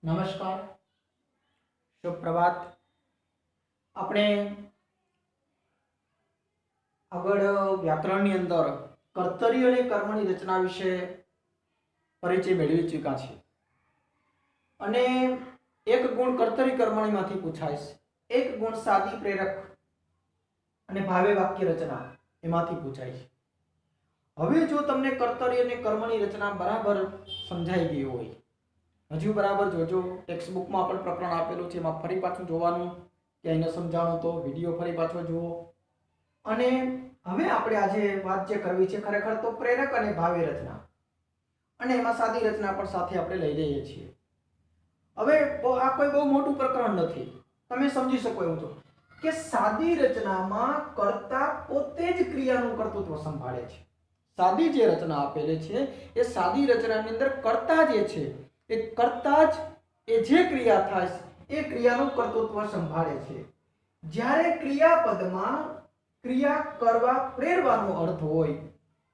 નમસ્કાર, શુભ પ્રભાત। આપણે આગળ વ્યાકરણની અંદર કર્તરી અને કર્મની રચના વિશે પરિચય મેળવી ચૂક્યા છે અને એક ગુણ કર્તરી કર્મણીમાંથી પૂછાય છે, એક ગુણ સાદી પ્રેરક અને ભાવે વાક્ય રચના એમાંથી પૂછાય છે। હવે જો તમને કર્તરી અને કર્મની રચના બરાબર સમજાઈ ગઈ હોય, હજુ બરાબર જોજો, ટેક્સ્ટ બુકમાં પણ પ્રકરણ આપેલું છે, એમાં ફરી પાછું જોવાનું, ક્યાંય ન સમજાણું તો વિડીયો ફરી પાછો જુઓ। અને હવે આપણે આજે વાત જે કરવી છે ખરેખર તો પ્રેરક અને ભાવે રચના, અને એમાં સાદી રચના પણ સાથે આપણે લઈ લઈએ છીએ। હવે આ કોઈ બહુ મોટું પ્રકરણ નથી, તમે સમજી શકો એવું છો કે સાદી રચનામાં કર્તા પોતે જ ક્રિયાનું કર્તૃત્વ સંભાળે છે। સાદી જે રચના આપેલી છે એ સાદી રચનાની અંદર કર્તા જે છે એ કર્તા જ એ જે ક્રિયા થાય એ ક્રિયાનું કર્તૃત્વ સંભાળે છે। જ્યારે ક્રિયાપદમાં ક્રિયા કરવા પ્રેરવાનો અર્થ હોય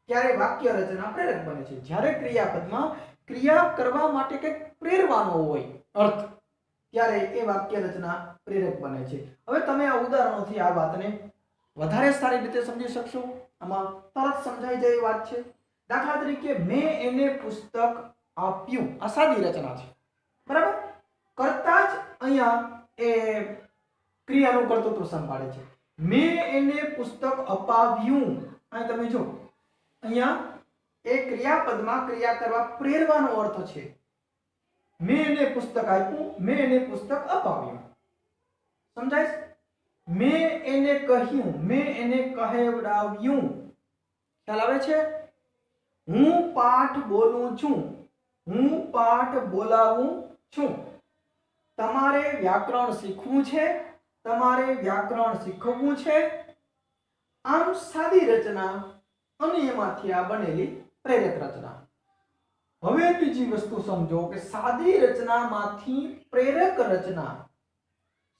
ત્યારે વાક્ય રચના પ્રેરક બને છે। જ્યારે ક્રિયાપદમાં ક્રિયા કરવા માટે કંઈક પ્રેરવાનો હોય અર્થ, ત્યારે એ વાક્ય રચના પ્રેરક બને છે। હવે તમે આ ઉદાહરણોથી આ વાતને વધારે સારી રીતે સમજી શકશો, આમાં તરત સમજાઈ જાય એવી વાત છે। દાખલા તરીકે મેં એને પુસ્તક આપ્યું, આ સાદી રચના છે, બરાબર। કરતા જ અહીંયા એ ક્રિયાનું કર્તૃત્વ સંભાળે છે। મેં એને પુસ્તક અપાવ્યું, અહીં તમે જો અહીંયા એ ક્રિયાપદમાં ક્રિયા કરવા પ્રેરવાનો અર્થ છે। મેં એને પુસ્તક આપ્યું, મેં એને પુસ્તક અપાવ્યું, સમજાય? મેં એને કહ્યું, મેં એને કહેવડાવ્યું, ખ્યાલ આવે છે? હું પાઠ બોલું છું, હું પાઠ બોલાવું છું, તમારે વ્યાકરણ શીખવું છે, તમારે વ્યાકરણ શીખવવું છે। આમ સાદી રચના અને એમાંથી આ બનેલી પ્રેરક રચના। હવે બીજી વસ્તુ સમજો કે સાદી રચનામાંથી પ્રેરક રચના,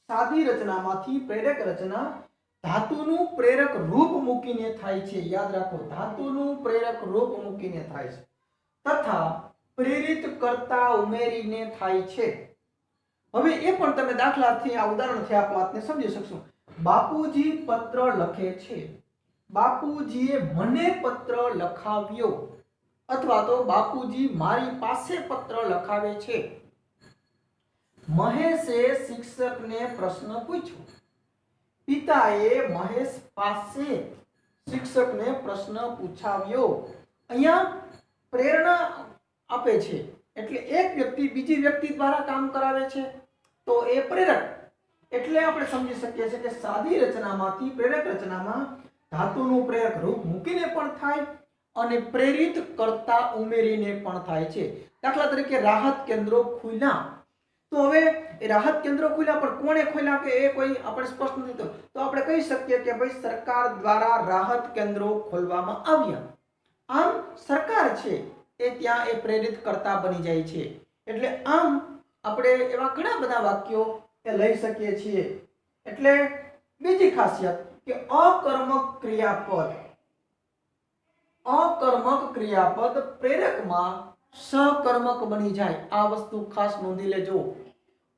સાદી રચનામાંથી પ્રેરક રચના ધાતુનું પ્રેરક રૂપ મૂકીને થાય છે। યાદ રાખો, ધાતુનું પ્રેરક રૂપ મૂકીને થાય છે તથા પ્રેરિત કરતા ઉમેરીને થાય છે। હવે એ પણ તમે દાખલાથી આ ઉદાહરણથી આ વાતને સમજી શકશો। બાપુજી પત્ર લખે છે, બાપુજીએ મને પત્ર લખાવ્યો, અથવા તો બાપુજી મારી પાસે પત્ર લખાવે છે। મહેશે શિક્ષકને પ્રશ્ન પૂછ્યો, પિતાએ મહેશ પાસે શિક્ષકને પ્રશ્ન પૂછાવ્યો। અહીંયા પ્રેરણા આપે છે એટલે એક વ્યક્તિ બીજી વ્યક્તિ દ્વારા કામ કરાવે છે તો એ પ્રેરક। એટલે આપણે સમજી શકીએ છીએ કે સાદી રચનામાંથી પ્રેરક રચનામાં ધાતુનું પ્રેરક રૂપ મૂકીને પણ થાય અને પ્રેરિત કરતા ઉમેરીને પણ થાય છે। દાખલા તરીકે રાહત કેન્દ્રો ખુલ્યા, તો હવે એ રાહત કેન્દ્રો ખુલ્યા પણ કોણે ખોલ્યા કે એ કોઈ આપણે સ્પષ્ટ નથી, તો આપણે કહી શકીએ કે ભાઈ સરકાર દ્વારા રાહત કેન્દ્રો ખોલવામાં આવ્યા। આમ સરકાર છે એ ત્યાં એ પ્રેરિત કરતા બની જાય છે। એટલે આમ આપણે એવા ઘણા બધા વાક્યો એ લઈ શકીએ છીએ। એટલે બીજી ખાસિયત કે અકર્મક ક્રિયાપદ, અકર્મક ક્રિયાપદ પ્રેરકમાં સહકર્મક બની જાય। આ વસ્તુ ખાસ નોંધી લેજો।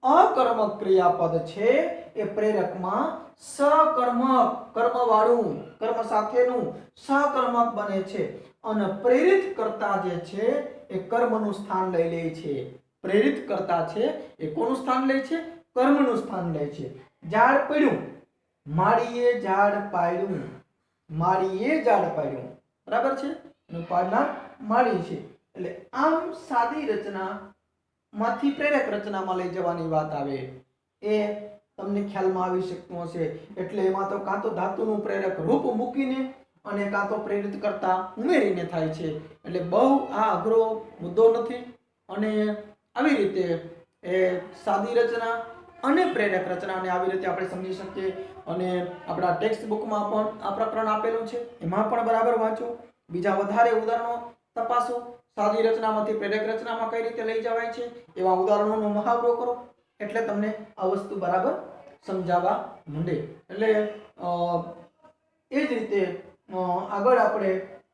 અકર્મક ક્રિયાપદ છે એ પ્રેરકમાં સહકર્મક, કર્મવાળું, કર્મ સાથેનું સહકર્મક બને છે અને પ્રેરિત કરતા જે છે એ કર્મનું સ્થાન લઈ લે છે। પ્રેરિત કરતા છે એ કોનું સ્થાન લે છે? કર્મનું સ્થાન લે છે। ઝાડ પડ્યું, માળીએ ઝાડ પાડ્યું, માળીએ ઝાડ પાડ્યું, બરાબર છે, અને પાડનાર માળી છે। એટલે આમ સાદી રચના માંથી પ્રેરક રચનામાં લઈ જવાની વાત આવે એ તમને ખ્યાલમાં આવી શકતું હશે। એટલે એમાં તો કાં તો ધાતુનું પ્રેરક રૂપ મૂકીને અને કાં તો પ્રેરિત કરતા ઉમેરીને થાય છે। એટલે બહુ આ અઘરો મુદ્દો નથી અને આવી રીતે એ સાદી રચના અને પ્રેરક રચનાને આવી રીતે આપણે સમજી શકીએ। અને આપણા ટેક્સ્ટ બુકમાં પણ આ પ્રકરણ આપેલું છે, એમાં પણ બરાબર વાંચો, બીજા વધારે ઉદાહરણો તપાસો, સાદી રચનામાંથી પ્રેરક રચનામાં કઈ રીતે લઈ જવાય છે એવા ઉદાહરણોનો મહાવરો કરો, એટલે તમને આ વસ્તુ બરાબર સમજાવવા માંડે। એટલે એ જ રીતે આગળ આપણે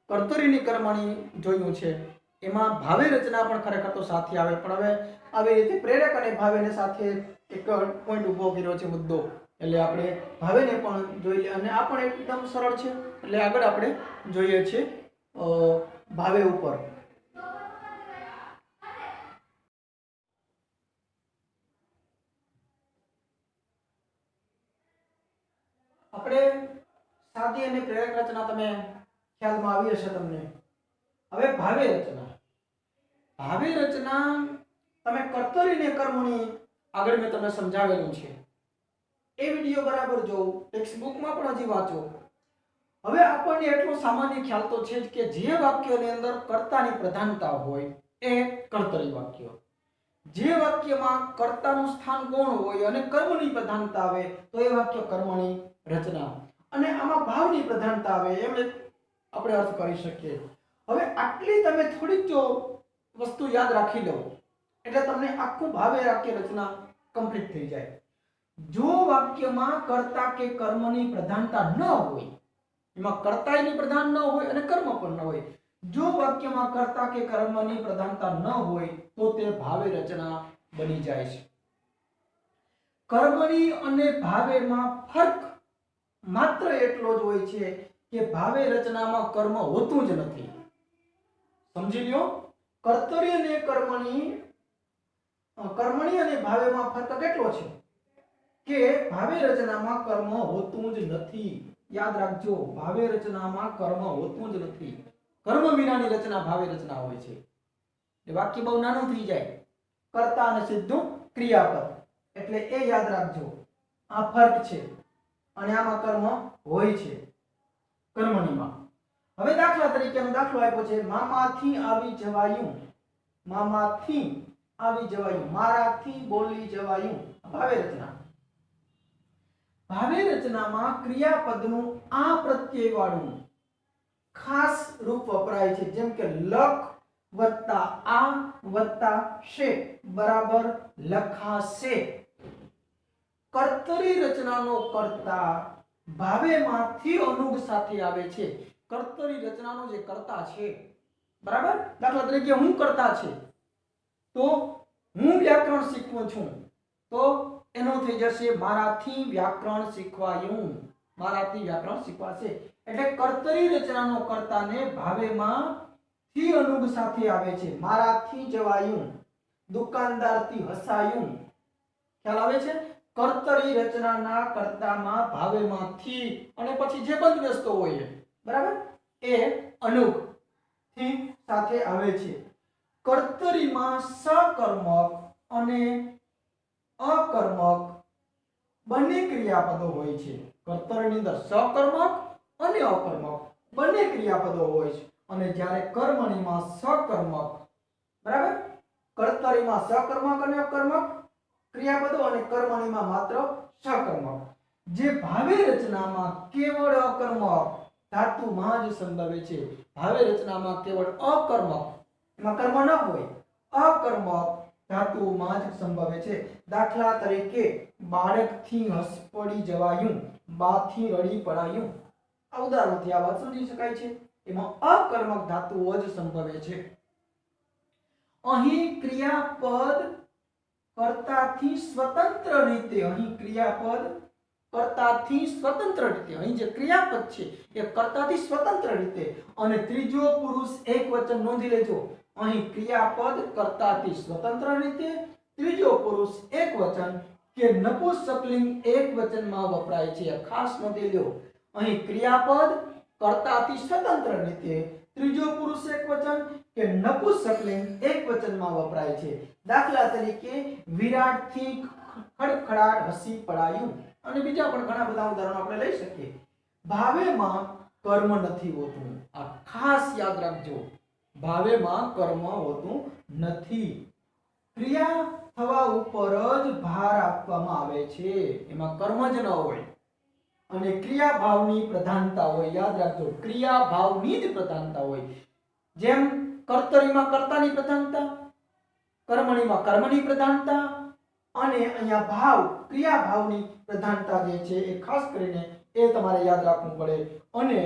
કર્તરીની કર્મણી જોયું છે, એમાં ભાવે રચના પણ ખરેખર તો સાથે આવે, પણ હવે આવી રીતે પ્રેરક અને ભાવેને સાથે એક પોઈન્ટ ઊભો કર્યો છે મુદ્દો, એટલે આપણે ભાવેને પણ જોઈ લઈએ અને આ પણ એકદમ સરળ છે. એટલે આગળ આપણે જોઈએ છે ભાવે ઉપર. આપણે સાદી અને પ્રેરક રચના તમે ખ્યાલમાં આવી હશે તમને. હવે ભાવે રચના. ભાવે રચના તમે કર્તરી ને કર્મણી આગળ મેં તમને સમજાવેલું છે, એ વિડિયો બરાબર જોવો, ટેક્સ્ટ બુકમાં પણ હજી વાંચો. હવે આપણને એટલો સામાન્ય ખ્યાલ તો છે જ કે જે વાક્યોની અંદર કર્તાની પ્રધાનતા હોય એ કર્તરી વાક્ય, જે વાક્યમાં કર્તાનું સ્થાન ગૌણ હોય અને કર્મની પ્રધાનતા આવે તો એ વાક્ય કર્મણી રચના, અને આમાં ભાવની પ્રધાનતા આવે એમ આપણે અર્થ કરી શકીએ. હવે આટલી તમે થોડીક જો વસ્તુ યાદ રાખી લો એટલે તમને આખું ભાવે વાક્ય રચના કમ્પ્લીટ થઈ જાય. જો વાક્યમાં કર્તા કે કર્મની પ્રધાનતા ન હોય, એમાં કર્તાની પ્રધાન ન હોય અને કર્મ પણ ન હોય, જો વાક્યમાં કર્તા કે કર્મની પ્રધાનતા ન હોય તો તે ભાવે રચના બની જાય છે. કર્મની અને ભાવેમાં ફરક માત્ર એટલો જ હોય છે કે ભાવે રચનામાં કર્મ હોતું જ નથી. સમજી લ્યો, કર્તરી અને કર્મણી અને ભાવેમાં ફરક કેટલો છે કે ભાવે રચનામાં કર્મ હોતું જ નથી. યાદ રાખજો, ભાવે રચનામાં કર્મ હોતું જ નથી. કર્મ વિનાની રચના ભાવે રચના હોય છે. એ વાક્ય બહુ નાનું થઈ જાય, કર્તા અને સીધું ક્રિયાપદ, એટલે એ યાદ રાખજો. આ ફરક છે અને આમાં કર્મ હોય છે કર્મણીમાં. હવે દાખલા તરીકેનો દાખલો આપ્યો છે, મામાથી આવી જવાયું. મામાથી આવી જવાયું, મારાથી બોલી જવાયું. ભાવે રચના. ભાવે રચનામાં ક્રિયાપદનું આ પ્રત્યય વાળું ખાસ રૂપ વપરાય છે, જેમ કે લખ વત્તા આ વત્તા શે બરાબર લખાશે. કર્તરી રચનાનો કર્તા ભાવેમાંથી અનુગ સાથે આવે છે. કર્તરી રચનાનો જે કર્તા છે, બરાબર, દાખલા તરીકે હું કર્તા છે તો હું વ્યાકરણ શીખવું છું તો એનો થઈ જશે મારાથી વ્યાકરણ શીખવાયું. મારાથી વ્યાકરણ શીખવાશે. એટલે કર્તરી રચનાનો કર્તાને ભાવેમાં થી અનુગ સાથે આવે છે. મારાથી જવાયું, દુકાનદારથી હસાયું. ખ્યાલ આવે છે? કર્તરી રચનાના કર્તામાં ભાવેમાંથી અને પછી જે બંધ બેસતો હોય, બરાબર, એ અનુગ થી સાથે આવે છે. કર્તરીમાં સકર્મક અને અકર્મક બંને ક્રિયાપદો હોય છે. કર્તરીની અંદર સકર્મક અને અકર્મક બંને ક્રિયાપદો હોય છે, અને જ્યારે કર્મણીમાં સકર્મક, બરાબર, કર્તરીમાં સકર્મક અને અકર્મક ક્રિયાપદો અને કર્મણીમાં માત્ર સકર્મક. જે ભાવે રચનામાં કેવળ અકર્મક ધાતુમાં જ સંભવે છે. ભાવે રચનામાં કેવળ અકર્મક, એમાં કર્મ ન હોય, અકર્મક ધાતુમાં જ સંભવે છે. દાખલા તરીકે બાળકથી હસ પડી જવાયું, બાથી રડી પડાયું. આ ઉદાહરણથી આ વાત સમજી શકાય છે. એમાં અકર્મક ધાતુઓ જ સંભવે છે. અહીં ક્રિયાપદ કર્તાથી સ્વતંત્ર રીતે, અહીં ક્રિયાપદ કર્તાથી સ્વતંત્ર રીતે, અહીં જે ક્રિયાપદ છે એ કર્તાથી સ્વતંત્ર રીતે, અને ત્રીજો પુરુષ એકવચન નોંધી લેજો. અહીં ક્રિયાપદ કર્તાથી સ્વતંત્ર રીતે, ત્રીજો પુરુષ એકવચન કે નપુંસકલિંગ એકવચનમાં વપરાય છે. ખાસ નોંધી લો, અહીં ક્રિયાપદ કર્તાથી સ્વતંત્ર રીતે, ત્રીજો પુરુષ એકવચન કે નપુંસકલિંગ એકવચનમાં વપરાય છે. દાખલા તરીકે વિરાટથી ખડખડાટ હસી પડાયું, અને બીજા પણ ઘણા બધા ઉદાહરણો આપણે લઈ શકીએ. ભાવેમાં કર્મ નથી હોતું. આ ખાસ યાદ રાખજો, ભાવેમાં કર્મ હોતું નથી. ક્રિયા થવા ઉપર જ ભાર આપવામાં આવે છે, એમાં કર્મ જ ન હોય, અને ક્રિયા ભાવની પ્રધાનતા હોય. યાદ રાખજો, ક્રિયા ભાવની જ પ્રધાનતા હોય. જેમ કર્તરીમાં કર્તાની પ્રધાનતા, કર્મણીમાં કર્મની પ્રધાનતા, અને અહીંયા ભાવ ક્રિયા ભાવની પ્રધાનતા જે છે એ ખાસ કરીને એ તમારે યાદ રાખવું પડે. અને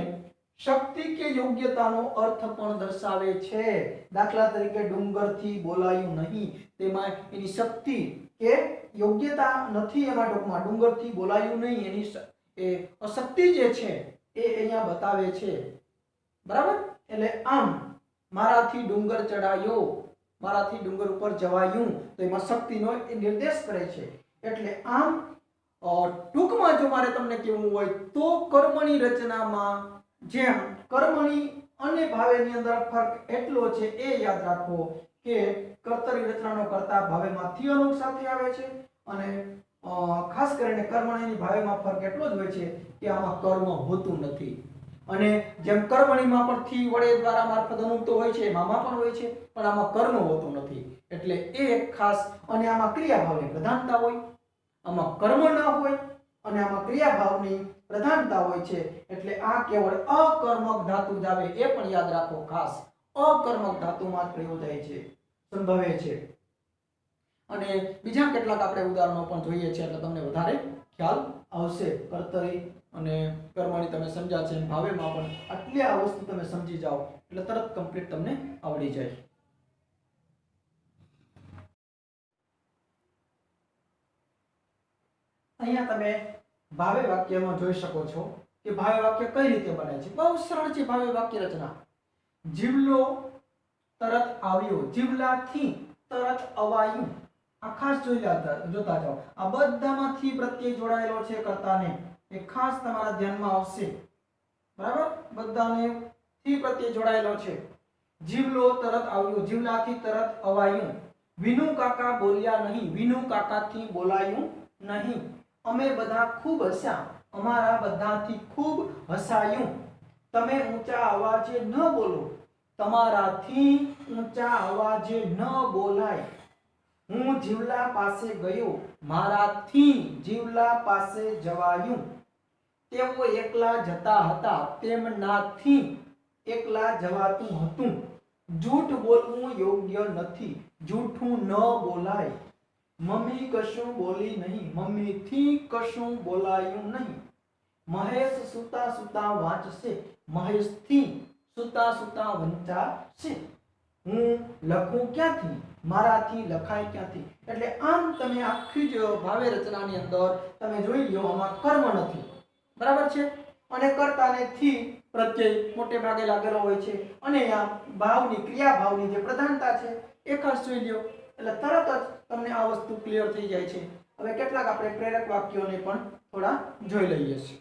શક્તિ કે યોગ્યતાનો અર્થ પણ દર્શાવે છે. દાખલા તરીકે ડુંગરથી બોલાયું નહીં, તેમાં એની શક્તિ કે યોગ્યતા નથી, એમાં ટૂંકમાં ડુંગરથી બોલાયું નહીં એની એ અશક્તિ જે છે એ અહીંયા બતાવે છે. બરાબર. એટલે આમ મારાથી ડુંગર ચડાયો, મારાથી ડુંગર ઉપર જવાયું, તો એમાં શક્તિનો એ નિર્દેશ કરે છે. એટલે આમ ટૂંકમાં જો મારે તમને કહેવું હોય તો કર્મની રચનામાં જેમ કર્મણી અને ભાવેની અંદર ફરક એટલો છે એ યાદ રાખો કે કર્તરી રચનાનો કર્તા ભાવેમાંથી અનુક સાથે આવે છે, અને ખાસ કરીને કર્મણીની ભાવેમાં ફરક એટલો જ હોય છે કે આમાં કર્મ હોતું નથી. અને જેમ કર્મણીમાં પણ થી વડે દ્વારા મારફત અનુક તો હોય છે, મામાં પણ હોય છે, પણ આમાં કર્મ હોતું નથી. એટલે એ એક ખાસ. અને આમાં ક્રિયાભાવની પ્રધાનતા હોય, આમાં કર્મ ના હોય, અને આમાં ક્રિયાભાવની પ્રધાનતા હોય છે. એટલે આ કેવળ અકર્મક ધાતુ જ આવે, એ પણ યાદ રાખો ખાસ. અકર્મક ધાતુમાં પ્રયોગ થાય છે, સંભવે છે. અને બીજા કેટલાક આપણે ઉદાહરણો પણ જોઈએ છે એટલે તમને વધારે ખ્યાલ આવશે. કર્તરી અને કર્મણી તમે સમજ્યા છે, ભાવેમાં પણ આટલી આ વસ્તુ તમે સમજી જાઓ એટલે તરત કમ્પ્લીટ તમને આવડી જાય. અહીંયા તમે ભાવે વાક્યમાં જોઈ શકો છો કે ભાવે વાક્ય કઈ રીતે બને છે. બહુ સરળ છે ભાવે વાક્ય રચના. જીવલો તરત આવ્યો, જીવલાથી તરત અવાયું. આ ખાસ જોતા જાઓ. આ બધામાંથી પ્રત્યય જોડાયેલો છે કર્તાને, એ ખાસ તમારા ધ્યાનમાં આવશે. બરાબર. બધાને થી પ્રત્યય જોડાયેલો છે. જીવલો તરત આવ્યો, જીવલાથી તરત અવાયું. વિનુ કાકા બોલ્યા નહીં, વિનુ કાકાથી બોલાયું નહીં. અમે બધા ખૂબ હસ્યા, અમારા બધાથી ખૂબ હસાયું. તમે ઊંચા અવાજે ન બોલો, તમારાથી ઊંચા અવાજે ન બોલાય. હું જીવલા પાસે ગયો, મારાથી જીવલા પાસે જવાયું. તેઓ એકલા જતા હતા, તેમનાથી એકલા જવાતું હતું. જૂઠ બોલવું યોગ્ય નથી, જૂઠું ન બોલાય. મમ્મી કશું બોલી નહીં, મમ્મીથી કશું બોલાયું નહીં. મહેશ સુતા સુતા વાંચશે, મહેશથી સુતા સુતા વંચાશે. હું લખું ક્યાંથી, મારાથી લખાય ક્યાંથી. એટલે આમ તમે આખી જ ભાવે રચનાની અંદર તમે જોઈ લો, આમાં કર્મ નથી. બરાબર છે. અને કર્તાને થી પ્રત્યય મોટે ભાગે લાગેલો હોય છે, અને આ ભાવની ક્રિયાભાવની જે પ્રધાનતા છે એ ખાસ જોઈ લો એટલે તરત જ તમને આ વસ્તુ ક્લિયર થઈ જાય છે. હવે કેટલાક આપણે પ્રેરક વાક્યોને પણ થોડા જોઈ લઈએ છીએ.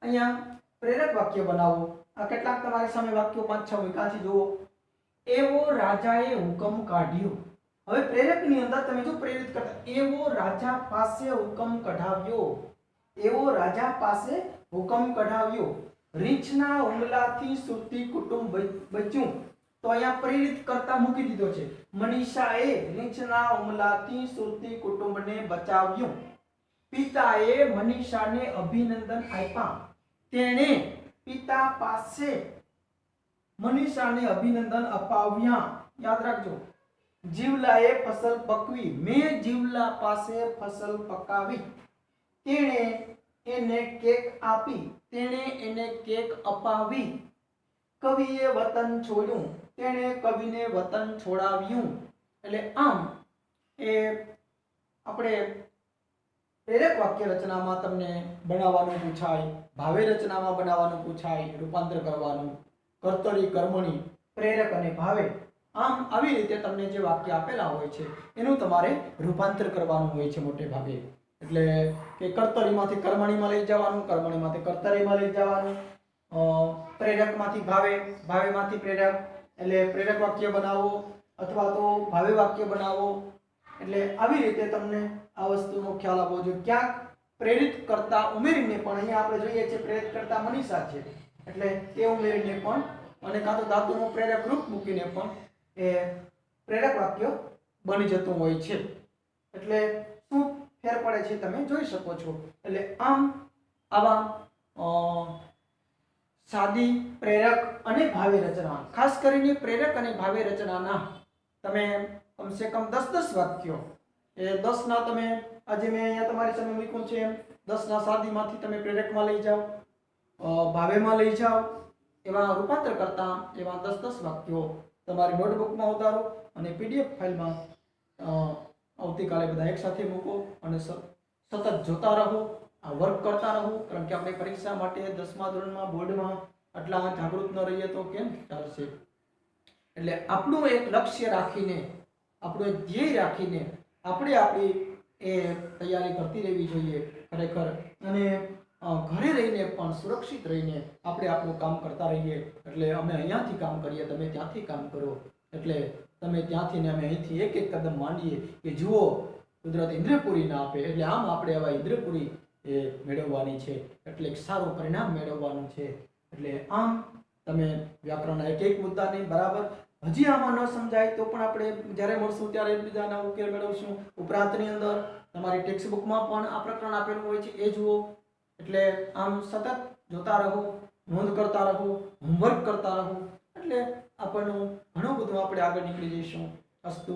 અહીંયા પ્રેરક વાક્ય બનાવો. આ કેટલાક તમારી સામે વાક્યો 5-6 વિકાસી જુઓ. એવો રાજાએ હુકમ કાઢ્યો. હવે પ્રેરકની અંદર તમે જો પ્રેરિત કરતા, એવો રાજા પાસે હુકમ કઢાવ્યો, એવો રાજા પાસે હુકમ કઢાવ્યો. રીંછના હુમલાથી સુરતી કુટુંબ બચ્યું. તો અહીંયા પ્રેરિત કરતા મૂકી દીધો છે. મનીષાએ રીંછના હુમલાથી સુરતી કુટુંબને બચાવ્યું. પિતાએ મનીષાને અભિનંદન આપ્યા. તેણે પિતા પાસે મનીષાને અભિનંદન અપાવ્યા. યાદ રાખજો. જીવલાએ ફસલ પકવી, મેં જીવલા પાસે ફસલ પકાવી. તેણે એને કેક આપી, તેણે એને કેક અપાવી. કવિએ વતન છોડ્યું, તેણે કવિને વતન છોડાવ્યું. એટલે આમ એ આપણે પ્રેરક વાક્ય રચનામાં તમને બનાવવાનું પૂછાય, ભાવે રચનામાં બનાવવાનું પૂછાય, રૂપાંતર કરવાનું, કર્તરી કર્મણી, પ્રેરક અને ભાવે. આમ આવી રીતે તમને જે વાક્ય આપેલા હોય છે એનું તમારે રૂપાંતર કરવાનું હોય છે મોટે ભાગે. એટલે કે કર્તરીમાંથી કર્મણીમાં લઈ જવાનું, કર્મણીમાંથી કર્તરીમાં લઈ જવાનું, પ્રેરકમાંથી ભાવે, ભાવેમાંથી પ્રેરક. એટલે પ્રેરક વાક્ય બનાવો અથવા તો ભાવે વાક્ય બનાવો. એટલે આવી રીતે તમને આ વસ્તુનો ખ્યાલ આવવો જોઈએ. ક્યાંક પ્રેરિત કરતા ઉમેરીને પણ અહીંયા આપણે જોઈએ છે પ્રેરિત કરતા મનીષા છે, એટલે એ ઉમેરીને પણ, અને કાં તો ધાતુનું પ્રેરક રૂપ મૂકીને પણ એ પ્રેરક વાક્ય બની જતું હોય છે. એટલે શું ફેર પડે છે તમે જોઈ શકો છો. એટલે આમ આવા સાદી પ્રેરક અને ભાવે રચના, ખાસ કરીને પ્રેરક અને ભાવે રચનાના તમે કમસે કમ 10-10 વાક્યો, એ 10 ના તમે આજે મેં અહીંયા તમારી સામે મૂક્યું છે 10ના સાદીમાંથી તમે પ્રેરકમાં લઈ જાઓ, ભાવેમાં લઈ જાઓ, એવા રૂપાંતર કરતા એવા 10 વાક્યો તમારી નોટબુકમાં ઉતારો અને પીડીએફ ફાઇલમાં આવતીકાલે બધા એકસાથે મૂકો અને સતત જોતા રહો, આ વર્ક કરતા રહો. કારણ કે આપણે પરીક્ષા માટે 10મા ધોરણમાં બોર્ડમાં આટલા જાગૃત ન રહીએ તો કેમ ચાલશે. એટલે આપણું એક લક્ષ્ય રાખીને, આપણું એક ધ્યેય રાખીને આપણે આપણી એ તૈયારી કરતી રહેવી જોઈએ ખરેખર. અને ઘરે રહીને પણ સુરક્ષિત રહીને આપણે આપણું કામ કરતા રહીએ. એટલે અમે અહીંયાથી કામ કરીએ, તમે ત્યાંથી કામ કરો. એટલે તમે ત્યાંથી ને અમે અહીંથી એક એક કદમ માંડીએ કે જુઓ કુદરત ઇન્દ્રિયપુરી ના આપે, એટલે આમ આપણે આવા ઇન્દ્રિયપુરી એ મેળવવાની છે, એટલે એક સારું પરિણામ મેળવવાનું છે. એટલે આમ તમે વ્યાકરણના એક એક મુદ્દાને બરાબર હજી આમાં ન સમજાય તો પણ આપણે જ્યારે મળશું ત્યારે બીજાના ઉકેલ મેળવશું. ઉપરાંતની અંદર તમારી ટેક્સ્ટ બુકમાં પણ આ પ્રકરણ આપેલું હોય છે, એ જુઓ. એટલે આમ સતત જોતા રહો, નોંધ કરતા રહો, હોમવર્ક કરતા રહો. એટલે આપણનું ઘણું બધું આપણે આગળ નીકળી જઈશું. અસ્તુ.